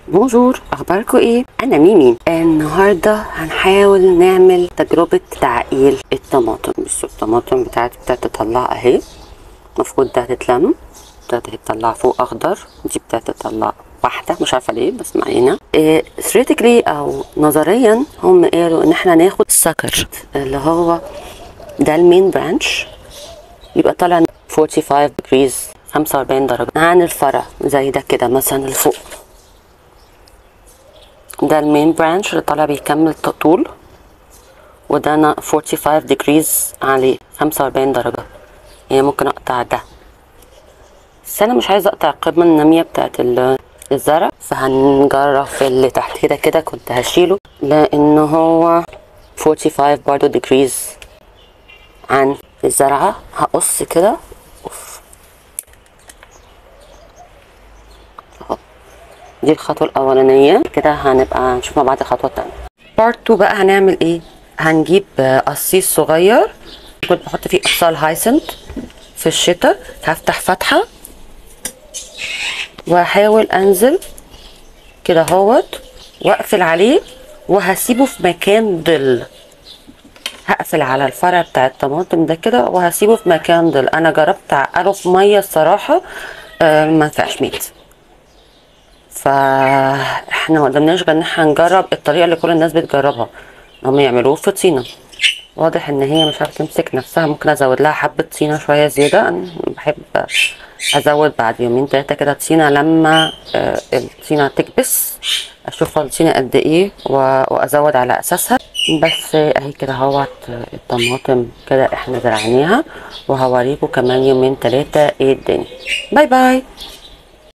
بونجور، اخباركم ايه؟ انا ميمي. النهارده هنحاول نعمل تجربه تعقيل الطماطم. بصوا الطماطم بتاعتي تطلع اهي، المفروض ده هتتلم، ده هتطلع فوق اخضر، دي تطلع واحده مش عارفه ليه بس معانا. ثيوريتيكلي او نظريا هم قالوا ان احنا ناخد سكر اللي هو ده المين برانش، يبقى طالع 45 degrees 45 درجه عن الفرع زي ده كده مثلا لفوق. ده المين برانش اللي طالع بيكمل طول، وده انا 45 degrees عليه 45 درجة. يعني ممكن اقطع ده، بس انا مش عايزة اقطع القمة النامية بتاعت الزرع، فهنجرب في اللي تحت كده. كده كنت هشيله لان هو 45 برضو degrees عن الزرعة. هقص كده. دي الخطوة الأولانية. كده هنبقى نشوف مع بعض الخطوة التانية. بارت 2 بقى هنعمل ايه؟ هنجيب قصيص صغير كنت بحط فيه اقصال هايسنت في الشتاء، هفتح فتحة وهحاول انزل كده اهوت واقفل عليه، وهسيبه في مكان ظل. هقفل على الفرع بتاع الطماطم ده كده وهسيبه في مكان ظل. انا جربت اعقله في ميه الصراحة ما نفعش ميت، فاحنا ما قدمناش غير ان احنا نجرب الطريقة اللي كل الناس بتجربها، هم يعملوه في طينة. واضح ان هي مش عارفه تمسك نفسها، ممكن ازود لها حبه طينه شويه زياده. انا بحب ازود بعد يومين 3 كده طينه، لما الطينه تكبس اشوفها الطينه قد ايه وازود على اساسها. بس اهي كده اهوت الطماطم كده احنا زرعناها، وهوريكم كمان يومين 3 ايه الدنيا. باي باي.